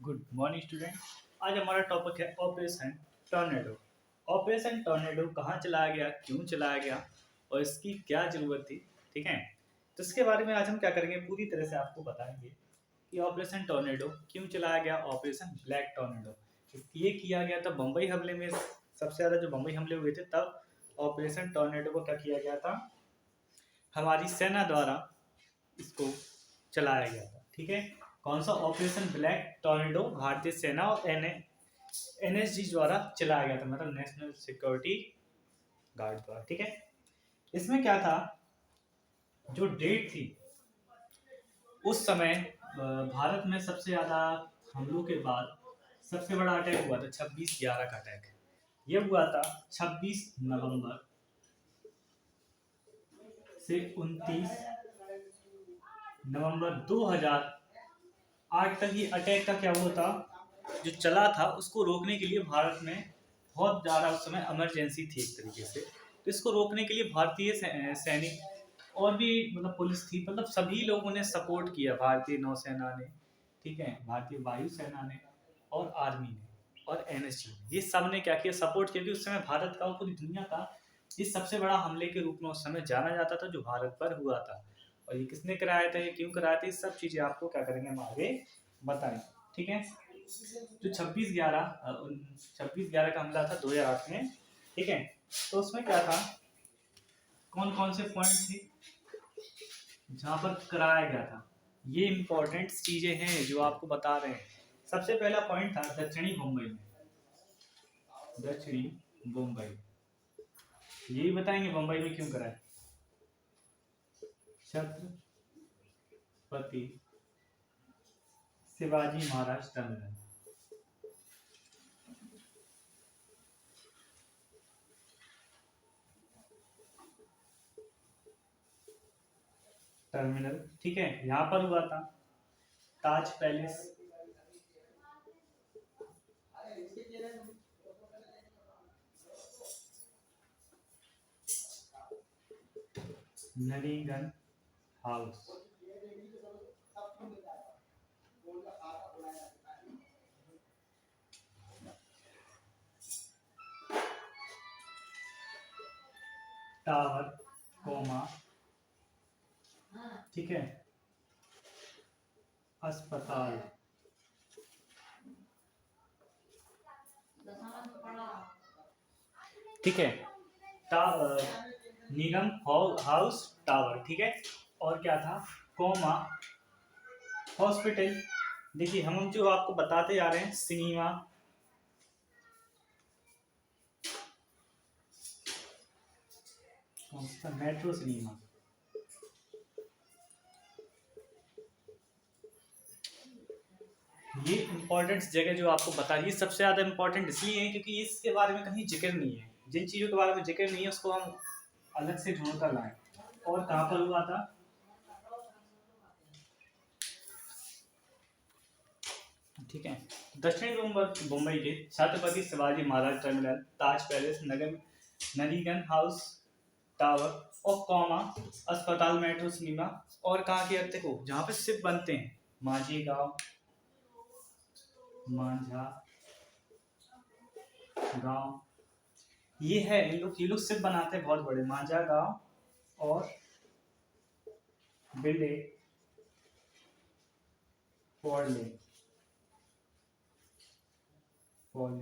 Good morning student. आज हमारा topic है ऑपरेशन टॉर्नेडो। ऑपरेशन टॉर्नेडो कहाँ चलाया गया, क्यों चलाया गया और इसकी क्या ज़रूरत थी। ठीक है, तो इसके बारे में आज हम क्या करेंगे, पूरी तरह से आपको बताएंगे कि ऑपरेशन टॉर्नेडो क्यों चलाया गया। ऑपरेशन ब्लैक टॉर्नेडो ये किया गया था बम्बई हमले में, सबसे ज़्यादा जो बम्बई हमले हुए थे तब ऑपरेशन टॉर्नेडो को क्या किया गया था, हमारी सेना द्वारा इसको चलाया गया था। ठीक है, कौन सा ऑपरेशन ब्लैक टॉर्नेडो भारतीय सेना और एनएसजी द्वारा चलाया गया था, मतलब नेशनल सिक्योरिटी गार्ड द्वारा। ठीक है, इसमें क्या था, जो डेट थी उस समय भारत में सबसे ज़्यादा हमलों के बाद सबसे बड़ा अटैक हुआ था 26/11 का अटैक। ये हुआ था 26 नवंबर से 29 नवंबर 2008 तक। ये अटैक का क्या हुआ था, जो चला था उसको रोकने के लिए भारत में बहुत ज़्यादा उस समय इमरजेंसी थी एक तरीके से। तो इसको रोकने के लिए भारतीय सैनिक और भी मतलब पुलिस थी, मतलब सभी लोगों ने सपोर्ट किया। भारतीय नौसेना ने, ठीक है, भारतीय वायुसेना ने और आर्मी ने और एनएसजी ने, ये सब ने क्या किया, सपोर्ट किया। कि उस समय भारत का और पूरी दुनिया का ये सबसे बड़ा हमले के रूप में उस समय जाना जाता था जो भारत पर हुआ था। और ये किसने कराया था, ये क्यों कराया था, ये सब चीज़ें आपको क्या करेंगे हम आगे बताएंगे। ठीक है, जो 26/11 का हमला था 2008 में। ठीक है, तो उसमें क्या था, कौन कौन से पॉइंट थे जहाँ पर कराया गया था, ये इंपॉर्टेंट चीजें हैं जो आपको बता रहे हैं। सबसे पहला पॉइंट था दक्षिणी मुंबई में, दक्षिणी मुंबई। ये भी बताएंगे मुंबई में क्यों कराया। Chhatrapati Shivaji Maharaj terminal, terminal. ठीक है, यहाँ पर हुआ था ताज पैलेस, नरीगन हाउस, टावर, कोमा, ठीक है, अस्पताल, ठीक है, निगम हाउस टावर। ठीक है, और क्या था, कोमा हॉस्पिटल। देखिए हम जो आपको बताते जा रहे हैं, सिनेमा, मेट्रो सिनेमा, ये इंपॉर्टेंट जगह जो आपको बता रही है सबसे ज्यादा इंपॉर्टेंट इसलिए है क्योंकि इसके बारे में कहीं जिक्र नहीं है। जिन चीजों के बारे में जिक्र नहीं है उसको हम अलग से ढूंढ कर लाएं। और कहाँ पर हुआ था, ठीक है, दक्षिणी मुंबई के छत्रपति शिवाजी महाराज टर्मिनल, ताज पैलेस, नरीगन हाउस टावर और कौमा अस्पताल, मेट्रो सिनेमा। और कहाँ के अर्थ को, जहाँ पे शिप बनते हैं, माझी गांव, मांझा गांव, ये है। ये लोग शिप बनाते हैं बहुत बड़े, मांझा गांव और बिल्डे पोर्टले,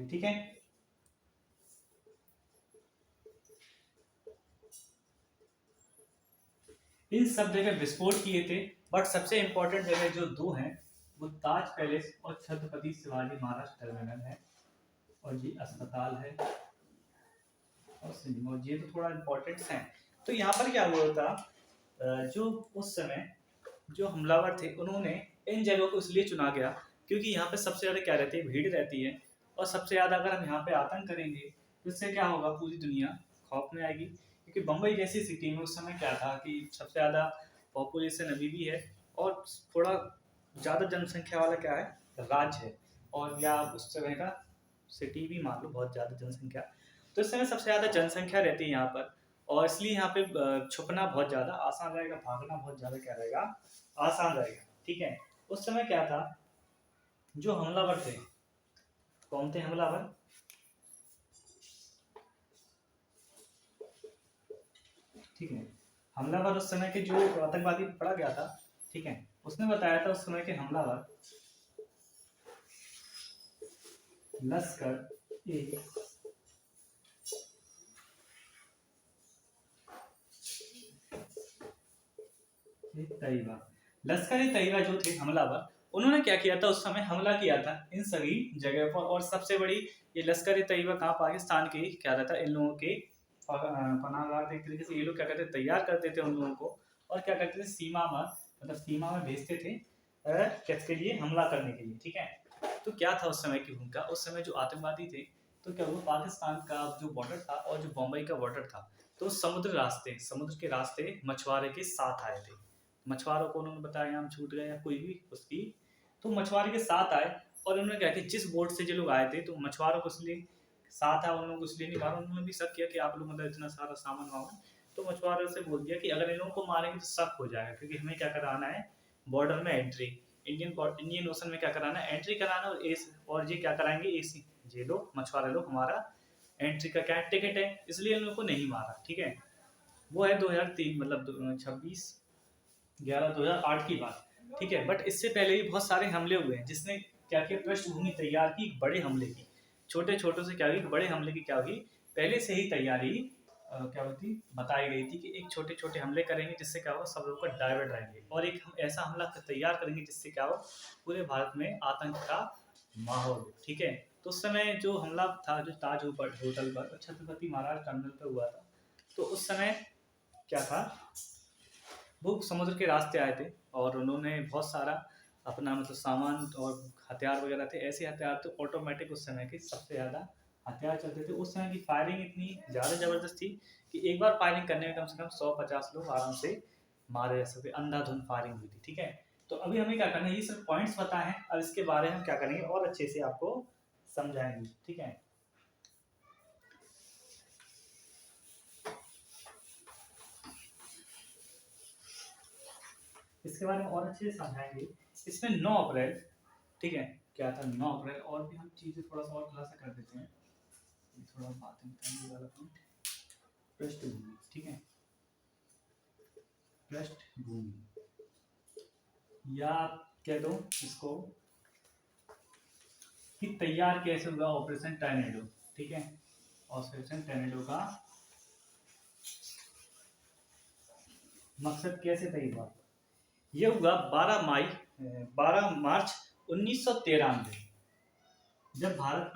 ठीक है। इन सब जगह विस्फोट किए थे, बट सबसे इंपॉर्टेंट जगह जो दो हैं वो ताज पैलेस और छत्रपति शिवाजी महाराज टर्मिनल है, और ये अस्पताल है और सिनेमा। ये तो थोड़ा इंपॉर्टेंट है। तो यहाँ पर क्या हुआ था, जो उस समय जो हमलावर थे उन्होंने इन जगहों को इसलिए चुना गया क्योंकि यहाँ पे सबसे ज्यादा क्या रहती है, भीड़ रहती है। और सबसे ज्यादा अगर हम यहाँ पे आतंक करेंगे तो इससे क्या होगा, पूरी दुनिया खौफ में आएगी। क्योंकि बम्बई जैसी सिटी में उस समय क्या था कि सबसे ज्यादा पॉपुलेशन अभी भी है और थोड़ा ज्यादा जनसंख्या वाला क्या है, राज्य है। और या उस समय का सिटी भी मान लो बहुत ज्यादा जनसंख्या, तो इस समय सबसे ज्यादा जनसंख्या रहती है यहाँ पर। और इसलिए यहाँ पे छुपना बहुत ज्यादा आसान रहेगा, भागना बहुत ज्यादा क्या रहेगा, आसान रहेगा। ठीक है, उस समय क्या था, जो हमलावर थे, कौन थे हमलावर? ठीक है, हमलावर उस समय के जो आतंकवादी पकड़ा गया था, ठीक है, उसने बताया था उस समय के हमलावर लश्कर ए तैयबा, लश्कर ए तैयबा जो थे हमलावर, उन्होंने क्या किया था, उस समय हमला किया था इन सभी जगह पर। और सबसे बड़ी ये लश्कर ए तैयबा कहाँ, पाकिस्तान के क्या रहता है, इन लोगों के पनाहगाह एक तरीके से ये लोग क्या करते, तैयार करते थे उन लोगों को, और क्या करते थे, सीमा में, मतलब सीमा में भेजते थे किसके लिए, हमला करने के लिए। ठीक है, तो क्या था उस समय की भूमिका, उस समय जो आतंकवादी थे, तो क्या हुआ, पाकिस्तान का जो बॉर्डर था और जो बम्बई का बॉर्डर था, तो समुद्र के रास्ते मछुआरे के साथ आए थे। मछुआरों को उन्होंने बताया हम छूट गए या कोई भी उसकी, तो मछुआरे के साथ आए, और उन्होंने क्या किया, जिस बोट से जो लोग आए थे, तो मछुआरों को इसलिए साथ आया, उन लोगों को इसलिए नहीं मारा, उन्होंने भी शक किया कि आप लोग मतलब इतना सारा सामान वामान, तो मछुआरों से बोल दिया कि अगर इन लोगों को मारेंगे तो शक हो जाएगा, क्योंकि हमें क्या कराना है, बॉर्डर में एंट्री, इंडियन ओशन में क्या कराना है, एंट्री कराना, और ये क्या कराएंगे, एसी, ये लोग मछुआरे लोग हमारा एंट्री का क्या टिकट है, इसलिए इन लोगों को नहीं मारा। ठीक है, वो है 2003, मतलब 26/11/2008 की बात। ठीक है, बट इससे पहले भी बहुत सारे हमले हुए हैं, जिसने क्या किया, पृष्ठभूमि तैयार की बड़े हमले की, छोटे छोटे से क्या हुई, बड़े हमले की क्या हुई, पहले से ही तैयारी क्या होती, बताई गई थी कि एक छोटे छोटे हमले करेंगे, जिससे क्या होगा, सब लोग को डाइवर्ट रहेंगे, और एक हम ऐसा हमला तैयार करेंगे जिससे क्या हो, पूरे भारत में आतंक का माहौल। ठीक है, तो उस समय जो हमला था, जो ताज होटल पर छत्रपति महाराज टर्मिनल पर हुआ था, तो उस समय क्या था, वो समुद्र के रास्ते आए थे, और उन्होंने बहुत सारा अपना मतलब सामान और हथियार वगैरह थे, ऐसे हथियार थे ऑटोमेटिक, उस समय के सबसे ज़्यादा हथियार चलते थे। उस समय की फायरिंग इतनी ज़्यादा ज़बरदस्त थी कि एक बार फायरिंग करने में कम से कम 150 लोग आराम से मारे जा सकते, अंधाधुंध फायरिंग हुई थी। ठीक है, तो अभी हमें क्या करना है, ये सिर्फ पॉइंट्स बताए हैं, अब इसके बारे में हम क्या करेंगे और अच्छे से आपको समझाएंगे। ठीक है, इसके बारे में और अच्छे से समझाएंगे। इसमें 9 अप्रैल, ठीक है, क्या था, 9 अप्रैल, और भी हम चीज़ें थोड़ा सा और खुलासा कर देते हैं, थोड़ा बातें बताएंगे वाला पॉइंट, पृष्ठभूमि। ठीक है, पृष्ठभूमि, या कह दो इसको कि तैयार कैसे हुआ ऑपरेशन टर्नेडो। ठीक है, ऑपरेशन टर्नेडो का मकसद कैसे तय हुआ, ये हुआ 12 मार्च 1993, जब भारत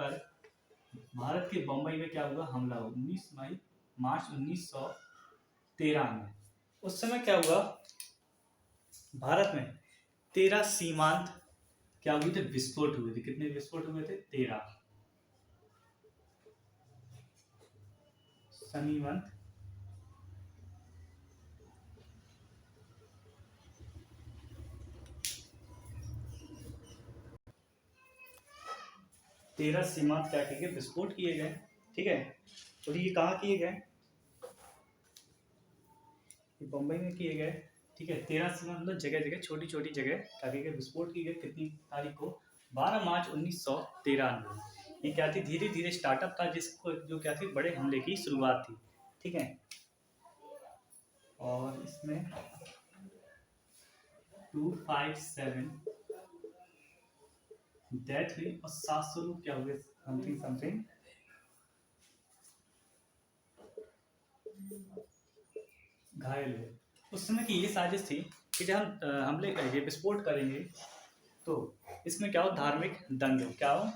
के बम्बई में क्या हुआ, हमला हुआ 19 मार्च 1993। उस समय क्या हुआ, भारत में 13 सीमांत क्या हुए थे, विस्फोट हुए थे। कितने विस्फोट हुए थे, 13 सीमांत, 13 सीमांत क्या किए गए, विस्फोट किए गए। ठीक है, और ये कहाँ किए गए, ये बम्बई में किए गए। ठीक है, 13 सीमांत मतलब जगह जगह, छोटी छोटी जगह क्या किए गए, विस्फोट किए गए। कितनी तारीख को, 12 मार्च 1993। ये क्या थी, धीरे धीरे स्टार्टअप था, जिसको जो क्या थी, बड़े हमले की शुरुआत थी। ठीक है, और इसमें 257 डेथ हुई और 700 लोग क्या हुए, समथिंग समथिंग घायल हुए। उस समय की ये साजिश थी कि जब हम हमले करेंगे, विस्फोट करेंगे, तो इसमें क्या हो, धार्मिक दंगे, क्या हो,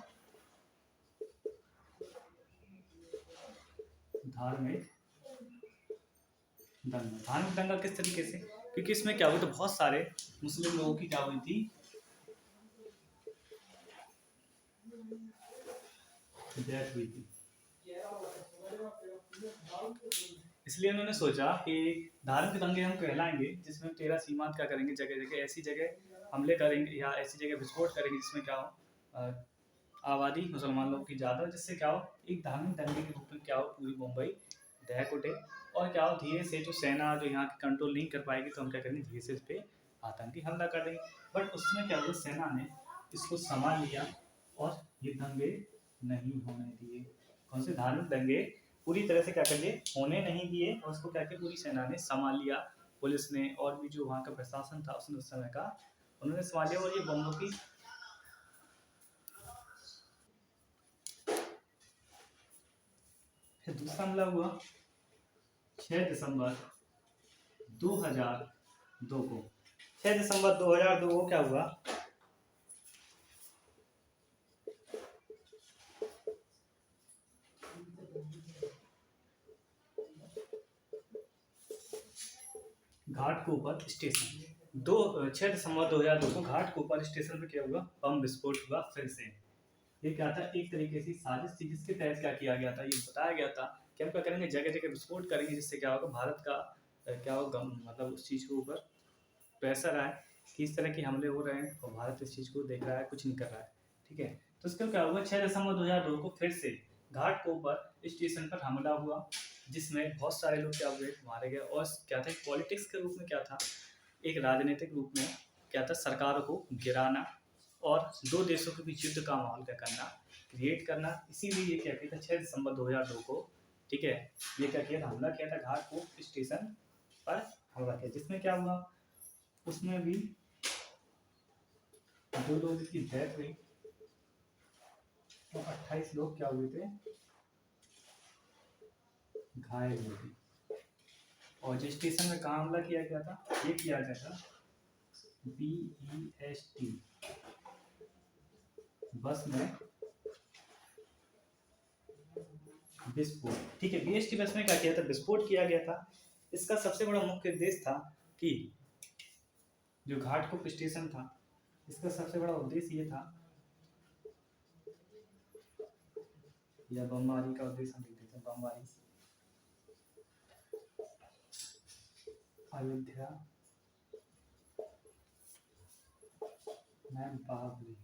धार्मिक दंगा। धार्मिक दंगा किस तरीके से, क्योंकि इसमें क्या हुआ, तो बहुत सारे मुस्लिम लोगों की क्या हुई थी, डेथ हुई थी। इसलिए उन्होंने सोचा कि धार्मिक दंगे हम कहलाएंगे, जिसमें 13 सीमांत क्या करेंगे, जगह जगह ऐसी जगह हमले करेंगे या ऐसी जगह विस्फोट करेंगे जिसमें क्या हो, आबादी मुसलमान लोगों की ज़्यादा, जिससे क्या हो, एक धार्मिक दंगे के रूप में क्या हो, पूरी मुंबई दहक उठे, और क्या हो, धीरे से जो सेना जो यहाँ की कंट्रोल नहीं कर पाएगी, तो हम क्या करेंगे, धीरे से इस पर आतंकी हमला कर देंगे। बट उसमें क्या हुआ, सेना ने इसको संभाल लिया और ये दंगे नहीं होने दिए। कौन से धार्मिक दंगे पूरी तरह से क्या कर लिए, होने नहीं दिए, और उसको क्या किया, पूरी सेना ने संभाल लिया, पुलिस ने और भी जो वहाँ का प्रशासन था उसने उस समय का, उन्होंने संभाल लिया। और ये बमों की फिर दूसरा हमला हुआ 6 दिसंबर 2002 को। 6 दिसंबर 2002 को क्या हुआ, घाट के ऊपर स्टेशन 6 दिसंबर 2002 को घाट के ऊपर स्टेशन पे क्या हुआ, बम विस्फोट हुआ फिर से। ये क्या था, एक तरीके से साजिश थी जिसके तहत क्या किया गया था, ये बताया गया था कि हम क्या करेंगे, जगह जगह विस्फोट करेंगे, जिससे क्या होगा, भारत का क्या होगा, मतलब उस चीज़ के ऊपर प्रेशर आए कि इस तरह के हमले हो रहे हैं और भारत इस चीज़ को देख रहा है, कुछ नहीं कर रहा है। ठीक है, तो इसका क्या हुआ, 6 दिसंबर 2002 को फिर से घाट के ऊपर स्टेशन पर हमला हुआ, जिसमें बहुत सारे लोग क्या हुए, मारे गए। और क्या था, पॉलिटिक्स के रूप में क्या था, एक राजनीतिक रूप में क्या था, सरकार को गिराना और दो देशों के बीच युद्ध का माहौल क्या करना, क्रिएट करना। इसीलिए ये क्या किया था 6 दिसंबर 2002 को, ठीक है, ये क्या किया था, हमला किया था घाट को स्टेशन पर हमला किया, जिसमें क्या हुआ, उसमें भी 2 लोगों की डेथ हुई और 28 लोग क्या हुए थे, घायल हुए थे। और जिस स्टेशन में कहाँ हमला किया गया था, ये किया गया था BEST बस में विस्फोट। ठीक है, BEST बस में क्या किया था, विस्फोट किया गया था। इसका सबसे बड़ा मुख्य उद्देश्य था कि जो घाटकोप स्टेशन था, इसका सबसे बड़ा उद्देश्य ये था, या बमबारी का उद्देश्य हम देखते हैं, बमबारी अयोध्या में बाबरी।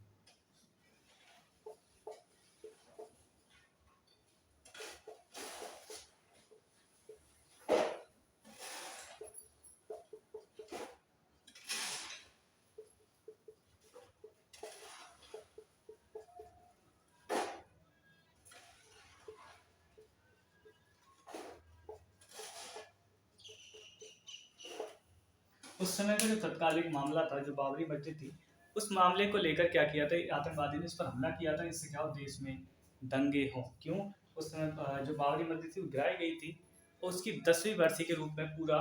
उस समय का जो तत्कालिक मामला था, जो बाबरी मस्जिद थी, उस मामले को लेकर क्या किया था, आतंकवादी ने इस पर हमला किया था, इससे क्या हो, देश में दंगे हों। क्यों, उस समय जो बाबरी मस्जिद थी वो गिराई गई थी, उसकी 10वीं बरसी के रूप में पूरा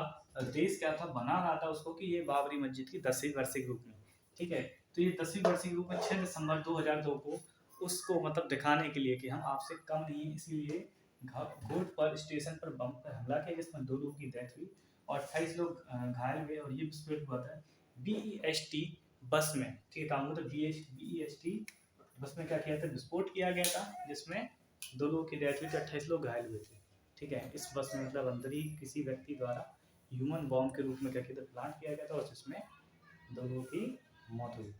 देश क्या था, बना रहा था उसको कि ये बाबरी मस्जिद की 10वीं बरसी के रूप में। ठीक है, तो ये 10वीं बरसी के रूप में 6 दिसंबर 2002 को उसको मतलब दिखाने के लिए कि हम आपसे कम नहीं है, इसलिए घोट पर स्टेशन पर बम पर हमला किया, जिसमें 2 लोगों की डेथ हुई और 28 लोग घायल हुए। और ये विस्फोट हुआ था BEST बस में। ठीक है, काम तो BEST बस में क्या किया था, विस्फोट किया गया था, जिसमें 2 लोगों की डेथ हुई थी, 28 लोग घायल हुए थे। ठीक है, इस बस में मतलब अंदर ही किसी व्यक्ति द्वारा ह्यूमन बॉम्ब के रूप में क्या किया था, प्लांट किया गया था, और जिसमें 2 लोगों की मौत हुई।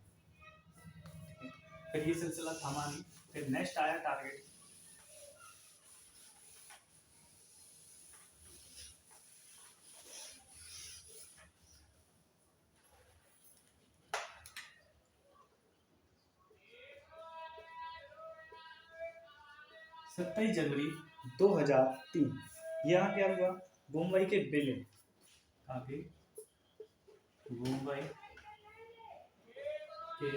फिर ये सिलसिला थमा नहीं, फिर नेक्स्ट आया टारगेट 27 जनवरी 2003। यहाँ क्या हुआ, मुंबई के बेले, कहाँ पे, मुंबई के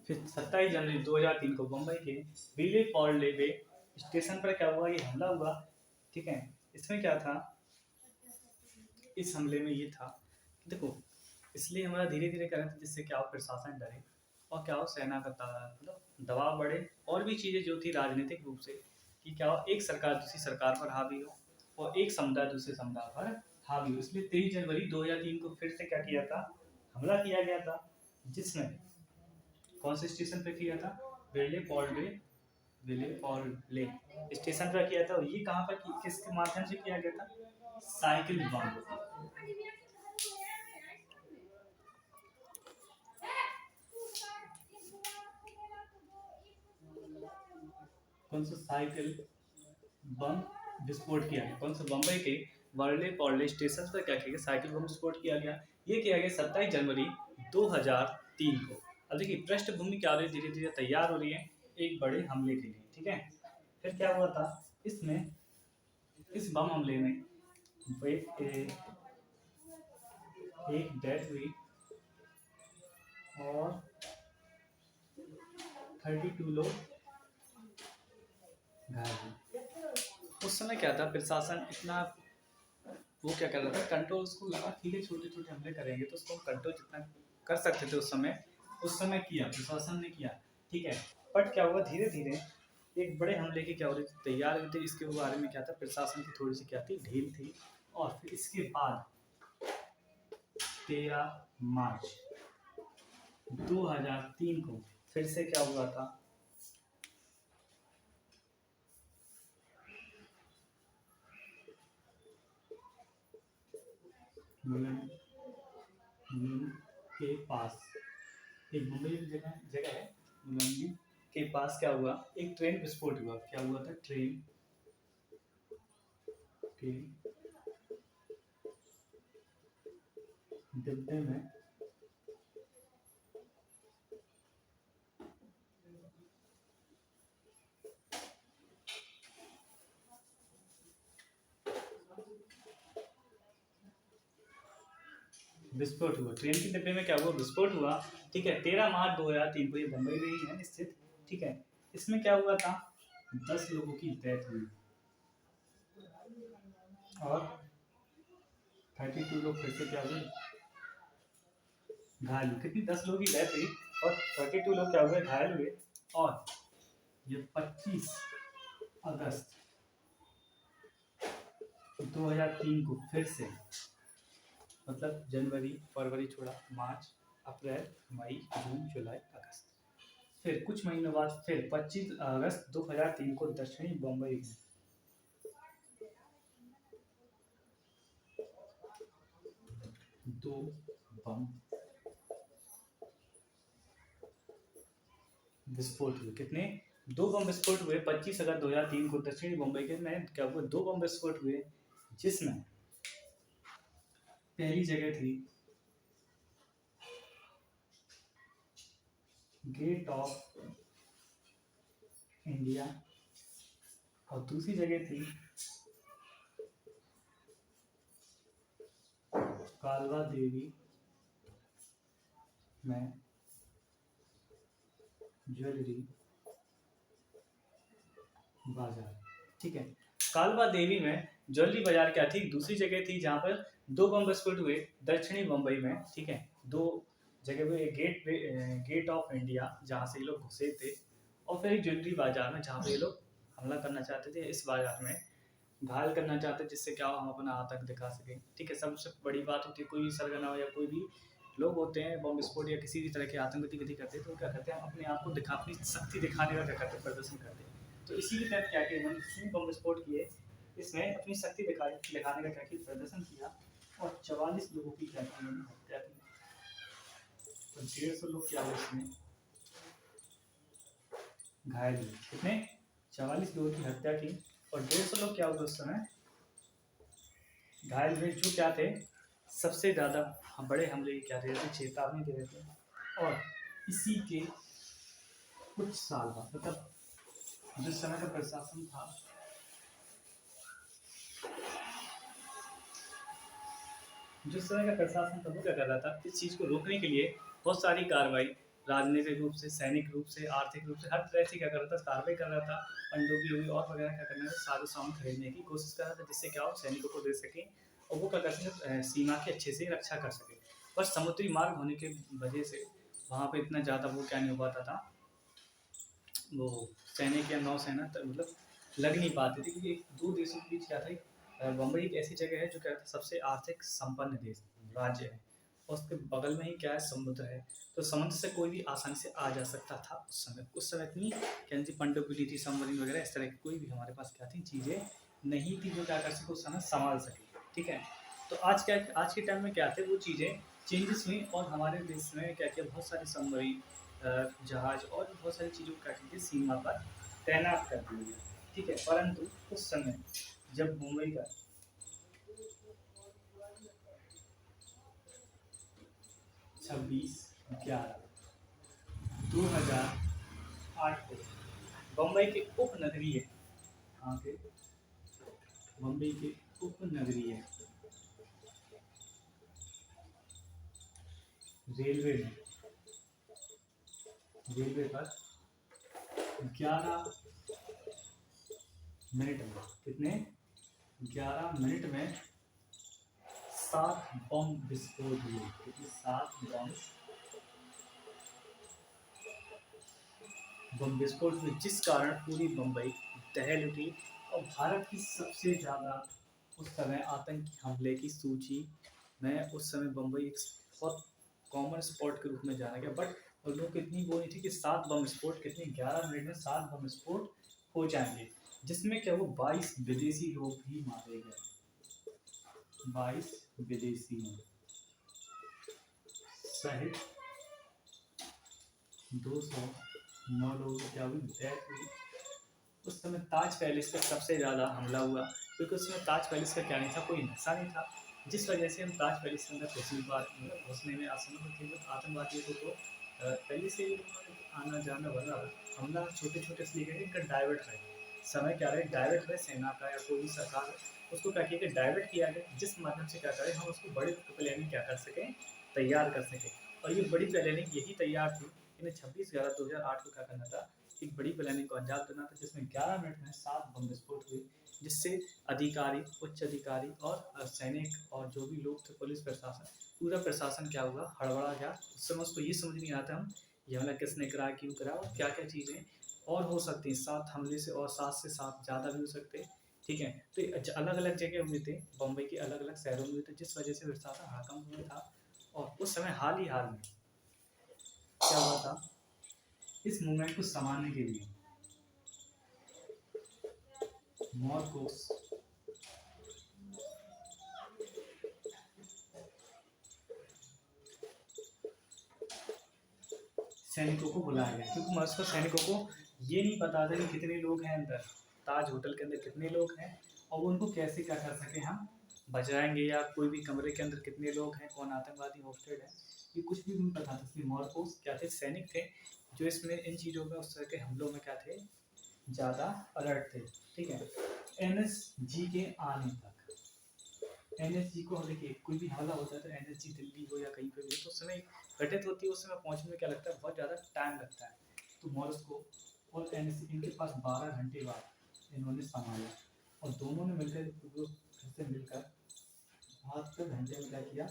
फिर 27 जनवरी 2003 को मुंबई के विले पॉर्लेवे स्टेशन पर क्या हुआ, ये हमला हुआ। ठीक है, इसमें क्या था, इस हमले में ये था कि देखो, इसलिए हमारा धीरे धीरे करें जिससे क्या हो, प्रशासन डरे और क्या हो, सेना का मतलब दबाव बढ़े, और भी चीज़ें जो थी राजनीतिक रूप से कि क्या हो, एक सरकार दूसरी सरकार पर हावी हो और एक समुदाय दूसरे समुदाय पर हावी हो। इसलिए 23 जनवरी 2003 को फिर से क्या किया था, हमला किया गया था, जिसमें कौन से स्टेशन पे किया था, विले पॉर्ले स्टेशन पर किया था। और ये कहाँ पर किसके माध्यम से किया गया था, साइकिल बम। कौन सा, साइकिल बम विस्फोट किया गया। कौन सा? बम्बई के वर्ले पॉर्ले स्टेशन पर क्या किया गया? साइकिल बम विस्फोट किया गया। ये किया गया 27 जनवरी 2003 को। अब देखिए पृष्ठभूमि क्या हो रही है, धीरे धीरे तैयार हो रही है एक बड़े हमले के लिए, ठीक है। फिर क्या हुआ था इसमें, इस बम हमले में एक डेथ हुई और 32 लोग घायल हुए। उस समय क्या था, प्रशासन इतना वो क्या कर रहा था, कंट्रोल उसको लगा ठीक है छोटे छोटे हमले करेंगे तो उसको कंट्रोल जितना कर सकते थे उस समय किया, प्रशासन ने किया, ठीक है। बट क्या हुआ, धीरे धीरे एक बड़े हमले की क्या हो रही थी, तैयार हुई थी। इसके बारे में क्या था, प्रशासन की थोड़ी सी क्या थी, ढील थी। और फिर इसके बाद 13 मार्च 2003 को फिर से क्या हुआ था, मुलंगी के पास एक मुंबई में जगह है, मुलंगी के पास क्या हुआ, एक ट्रेन विस्फोट हुआ। क्या हुआ था, ट्रेन के डिब्बे में विस्फोट हुआ। ट्रेन के डिब्बे में क्या हुआ, विस्फोट हुआ, ठीक है। 13 मार्च 2003 को ये मुंबई में ही है स्थित, ठीक है। इसमें क्या हुआ था, 10 लोगों की डेथ हुई और 32 लोग फिर से क्या हुए, घायल हुए। कितनी, 10 लोगों की डेथ हुई और 32 लोग क्या हुए, घायल हुए। और ये 25 अगस्त 2003 को फिर से, मतलब जनवरी फरवरी छोड़ा, मार्च अप्रैल मई जून जुलाई अगस्त, फिर कुछ महीनों बाद फिर 25 अगस्त 2003 को दक्षिणी बम्बई में दो बम विस्फोट हुए। कितने, 2 बम विस्फोट हुए 25 अगस्त 2003 को दक्षिणी मुंबई के में क्या हुआ, 2 बम विस्फोट हुए, जिसमें पहली जगह थी गेट ऑफ इंडिया और दूसरी जगह थी कालवा देवी में ज्वेलरी बाजार, ठीक है। कालवा देवी में ज्वेलरी बाजार क्या थी, दूसरी जगह थी जहाँ पर 2 बम विस्फोट हुए दक्षिणी मुंबई में, ठीक है। 2 जगह पे गेट ऑफ इंडिया जहाँ से ये लोग घुसे थे, और फिर एक ज्वेलरी बाजार में जहाँ पे ये लोग हमला करना चाहते थे, इस बाजार में घायल करना चाहते हैं, जिससे क्या हो, हम अपना आतंक दिखा सकें, ठीक है। सबसे बड़ी बात होती है, कोई भी सरगना हो या कोई भी लोग होते हैं बम विस्फोट या किसी भी तरह की आतंक गतिविधि करते हैं, तो क्या करते हैं, अपने आप को अपनी शक्ति दिखाने का क्या करते हैं, प्रदर्शन करते हैं। तो इसी के तहत क्या किया इन्होंने, जिसमें बम विस्फोट किए इसमें अपनी शक्ति दिखाने का क्या किया, प्रदर्शन किया और 44 लोगों की क्या की इन्होंने हत्या की। तो 150 लोग क्या हुए इसमें घायल हुए। कितने, 44 लोगों की हत्या की और 150 लोग क्या हुए उस समय घायल हुए, जो क्या थे, सबसे ज़्यादा बड़े हमले की क्या दे रहे थे, चेतावनी दे रहे थे। और इसी के कुछ साल बाद, मतलब जिस समय का प्रशासन था, जिस समय का प्रशासन था वो क्या कर रहा था, इस चीज़ को रोकने के लिए बहुत सारी कार्रवाई, राजनीतिक रूप से, सैनिक रूप से, आर्थिक रूप से, हर तरह से क्या कर रहा था, कार्रवाई कर रहा था। पनडुब्बी हुई और वगैरह क्या करना था, साजो सामान खरीदने की कोशिश कर रहा था, जिससे क्या हो, सैनिकों को दे सकें और वो क्या कर सकें, सीमा की अच्छे से रक्षा कर सके। पर समुद्री मार्ग होने की वजह से वहाँ पे इतना ज़्यादा वो क्या नहीं हो पाता था, वो सैनिक या नौसेना मतलब लग नहीं पाती थी, क्योंकि दो देशों के बीच क्या था, बम्बई एक ऐसी जगह है जो क्या सबसे आर्थिक संपन्न देश राज्य है, और उसके बगल में ही क्या है, समुद्र है। तो समुद्र से कोई भी आसानी से आ जा सकता था उस समय इतनी क्या थी, पनडुब्बी थी, सबमरीन वगैरह इस तरह की कोई भी हमारे पास क्या थी, चीज़ें नहीं थी जो क्या कर सके, उस समय संभाल सके, ठीक है। तो आज के टाइम में क्या थे, वो चीज़ें चेंजेस हुई और हमारे देश में क्या किया, बहुत सारे सबमरीन, जहाज और भी बहुत सारी चीज़ों को क्या कीजिए, सीमा पर तैनात कर दिया गया, ठीक है। परंतु उस समय जब मुंबई का 26/11/2008 को बम्बई के उपनगरीय, कहाँ के, बम्बई के उपनगरीय रेलवे में, रेलवे पर 11 मिनट में, कितने, 11 मिनट में 7 बम विस्फोट हुए। कितने, 7 बम विस्फोट हुए, जिस कारण पूरी बम्बई दहल उठी। और भारत की सबसे ज़्यादा उस समय आतंकी हमले की सूची में उस समय बम्बई एक बहुत कॉमन स्पॉट के रूप में जाना गया। बट और लोग इतनी वो नहीं थी कि 7 बम विस्फोट, कितने, 11 मिनट में 7 बम विस्फोट हो जाएंगे, जिसमें क्या वो 22 विदेशी लोग भी मारे गए। 22 विदेशियों सहित 209 लोगों की क्या हुई, डेथ हुई। उस समय ताज पैलेस पर सबसे ज़्यादा हमला हुआ, क्योंकि उस समय ताज पैलेस का क्या नहीं था, कोई नक्शा नहीं था, जिस वजह से हम ताज पैलेस के अंदर घुसने में असमर्थ थे। आतंकवादियों को तो पहले से ही आना जाना बना, हमला छोटे छोटे इसलिए करें, इनका डाइवर्ट रहे, समय क्या रहे, डाइवर्ट रहे, सेना का या कोई भी सरकार है उसको क्या किया, डाइवर्ट किया गया, जिस माध्यम से क्या करें हम उसको बड़ी प्लानिंग क्या कर सकें, तैयार कर सकें। और ये बड़ी प्लानिंग यही तैयार थी, इन्हें 26/11/2008 को क्या करना था, एक बड़ी प्लानिंग को अंजाम देना था, जिसमें 11 मिनट में 7 बम विस्फोट हुए, जिससे अधिकारी, उच्च अधिकारी और सैनिक और जो भी लोग थे, पुलिस प्रशासन, पूरा प्रशासन क्या हुआ, हड़बड़ा गया। उस समय उसको ये समझ नहीं आता हम ये हमला किसने करा, क्यों करा, और क्या क्या चीज़ें और हो सकती हैं, 7 हमले से और 7 से 7 ज़्यादा भी हो सकते हैं, ठीक है। तो अलग अलग जगह हुए थे, बम्बई के अलग अलग शहरों में हुए थे, जिस वजह से प्रशासन हाकम हुआ था। और उस समय हाल में क्या हुआ था, इस मूवमेंट को संभालने के लिए मॉरकोस सैनिकों को बुलाया गया, क्योंकि मॉस्को सैनिकों को ये नहीं पता था कि कितने लोग हैं अंदर, ताज होटल के अंदर कितने लोग हैं, और उनको कैसे क्या कर सके हम बचाएंगे, या कोई भी कमरे के अंदर कितने लोग हैं, कौन आतंकवादी होस्टेड है, ये कुछ भी नहीं पता था। इसलिए मॉरकोस क्या थे, सैनिक थे, जो इसमें इन चीज़ों में उस तरह के हमलों में क्या थे, ज़्यादा अलर्ट थे, ठीक है। NSG के आने तक, NSG को देखिए, कोई भी हमला होता है तो NSG दिल्ली हो या कहीं पे भी, तो उस समय घटित होती है, उस समय पहुंचने में क्या लगता है, बहुत ज़्यादा टाइम लगता है। तो मॉस्को और NSG इनके पास 12 घंटे बाद इन्होंने संभाला, और दोनों ने मिलकर फिर से मिलकर 72 घंटे में क्या किया,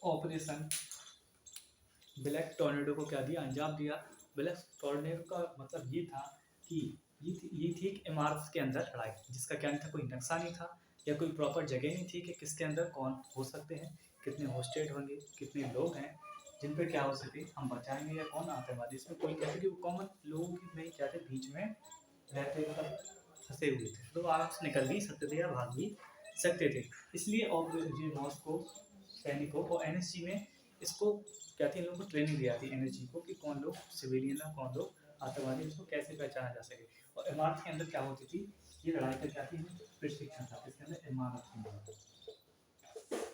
ऑपरेशन ब्लैक टॉर्नेडो को क्या दिया, अंजाम दिया। ब्लैक टॉर्नेडो का मतलब ये था कि ये थी एक इमारत के अंदर लड़ाई, जिसका क्या नहीं था, कोई नक्शा नहीं था, या कोई प्रॉपर जगह नहीं थी कि किसके अंदर कौन हो सकते हैं, कितने होस्टेड होंगे, कितने लोग हैं जिन पर क्या हो सके हम बचाएंगे, या कौन आतंकवादी। इसमें कोई कहते कि वो कॉमन लोगों की नहीं क्या थे, बीच में रहते, मतलब फंसे हुए थे, तो आराम से निकल भी सकते थे या भाग भी सकते थे। इसलिए और ये मॉस्को सैनिकों और NSG में इसको क्या थी, इन लोगों को ट्रेनिंग दी जाती है NSG को, कि कौन लोग सिविलियन है, कौन लोग आतंकवादी, इसको कैसे पहचाना जा सके। और इमारत के अंदर क्या होती थी, ये लड़ाई का क्या थी, प्रशिक्षण था, इसके अंदर इमारत के अंदर,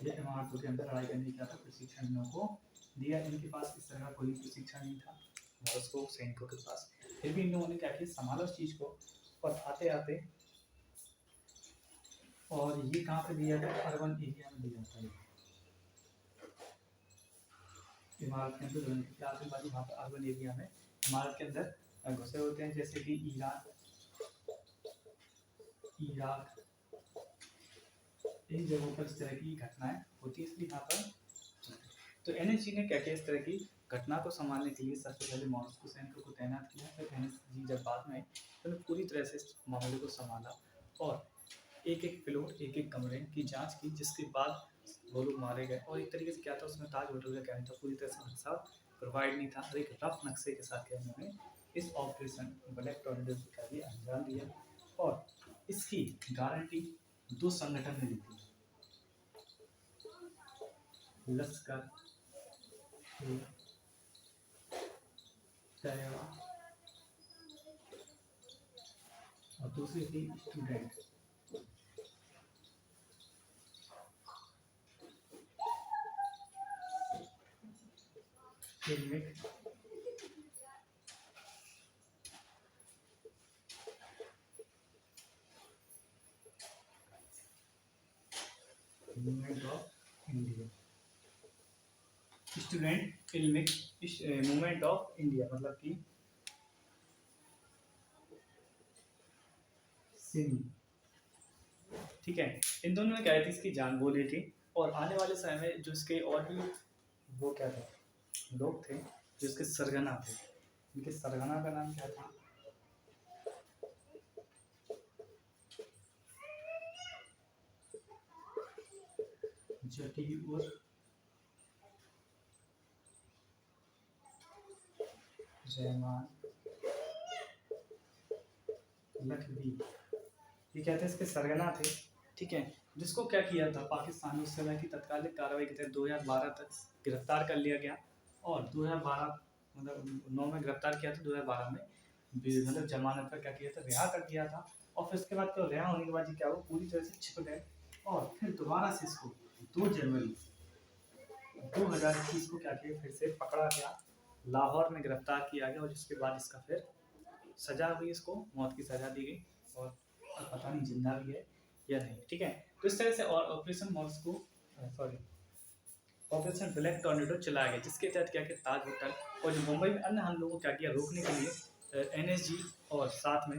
ये इमारतों के अंदर लड़ाई करने का था प्रशिक्षण इन लोगों को दिया। इनके पास इस तरह का कोई प्रशिक्षण नहीं था मॉस्को सैनिकों के पास, फिर भी इन लोगों ने क्या किया, संभाला उस चीज़ को। और आते आते, और ये कहाँ पे दिया गया, अर्बन एरिया में दिया जाता है, इमारत के अंदर आतंकवादी वहाँ पर अर्बन एरिया में इमारत के अंदर घुसे होते हैं, जैसे कि ईराक इन जगहों पर इस तरह की घटनाएं होती है, इसलिए यहाँ पर। तो NSG ने क्या किया, इस तरह की घटना को संभालने के लिए सबसे पहले मॉस्को सैनिकों को तैनात किया, फिर NSG जब बाद में तो पूरी तरह से इस मामले को संभाला, और एक एक फ्लोर, एक एक कमरे की जांच की, जिसके बाद वो लोग मारे गए। और एक तरीके से क्या था, उसमें ताज होटल का क्या नहीं था, पूरी तरह से नक्शा प्रोवाइड नहीं था, और एक रफ नक्शे के साथ क्या उन्होंने इस ऑपरेशन ब्लैक टॉर्नेडो को क्या दिया, अंजाम दिया। और इसकी गारंटी 2 संगठन ने दी थी, लश्कर ए तैयबा और दूसरी थी student. Movement of India, student फिल्मिक मूवमेंट ऑफ इंडिया मतलब कि सिंह। ठीक है, इन दोनों ने क्या थी इसकी जान बोली थी। और आने वाले समय में जो इसके और भी वो क्या थे लोग थे जो इसके सरगना थे, इनके सरगना का नाम क्या था? जटी उर रहमान लखवी, ये क्या थे इसके सरगना थे। ठीक है, जिसको क्या किया था पाकिस्तान उस समय की तत्कालिक कार्रवाई के तहत 2012 तक गिरफ्तार कर लिया गया। और 2012 मतलब 9 में गिरफ्तार किया था, 2012 में मतलब जमानत पर क्या किया था, रिहा कर दिया था। और फिर उसके बाद क्या रिहा होने के बाद क्या वो पूरी तरह से छिप गए। और फिर दोबारा से इसको 2 जनवरी 2021 को क्या किया फिर से पकड़ा गया, लाहौर में गिरफ्तार किया गया। और जिसके बाद इसका फिर सजा हुई, इसको मौत की सजा दी गई। और पता नहीं जिंदा भी है या नहीं। ठीक है, तो इस तरह से और operation Moscow sorry operation black tornado चलाया गया, जिसके तहत क्या किया ताज होटल और जो मुंबई में अन्य हमलों को क्या किया रोकने के लिए एनएसजी और साथ में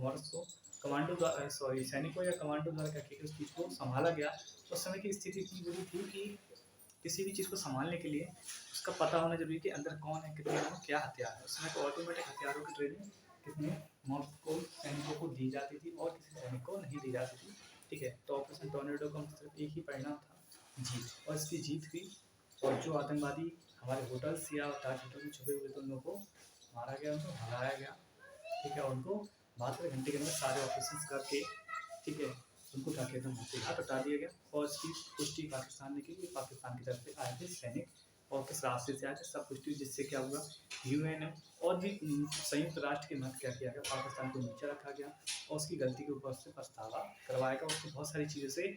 मॉस्को कमांडो सॉरी सैनिकों या कमांडो द्वारा क्या किया उस चीज़ को संभाला गया। उस समय की स्थिति इतनी बुरी थी कि किसी भी चीज़ को संभालने के लिए उसका पता होना जरूरी है कि अंदर कौन है, कितने लोग, क्या हथियार है। उस समय तो ऑटोमेटिक हथियारों की ट्रेनिंग कितने मॉस्को सैनिकों को दी जाती थी और किसी सैनिक को नहीं दी जाती थी। ठीक है, तो ऑपरेशन टॉर्नेडो का सिर्फ एक ही परिणाम था, जीत। और इसकी जीत हुई और जो आतंकवादी हमारे होटल्स या ताज होटल में छुपे हुए थे उन लोगों को मारा गया, उनको भगाया गया। ठीक है, उनको 72 घंटे के अंदर सारे ऑपरेशन करके ठीक है उनको क्या कहते हैं हाथ हटा दिया गया। और इसकी पुष्टि पाकिस्तान ने की, पाकिस्तान की तरफ से आए थे सैनिक और किस रास्ते से आए थे सब पुष्टि, जिससे क्या हुआ यूएन और भी संयुक्त राष्ट्र के मत क्या किया गया, पाकिस्तान को नीचे रखा गया और उसकी गलती के ऊपर से पछतावा करवाया गया, उसको बहुत सारी चीज़ों से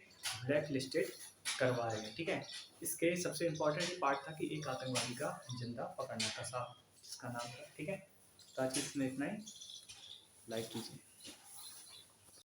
ब्लैक लिस्टेड करवाया गया। ठीक है, इसके सबसे इम्पोर्टेंट पार्ट था कि एक आतंकवादी का जिंदा पकड़ना था साहब, जिसका नाम था। ठीक है, तो आज इसमें इतना ही, लाइक कीजिए।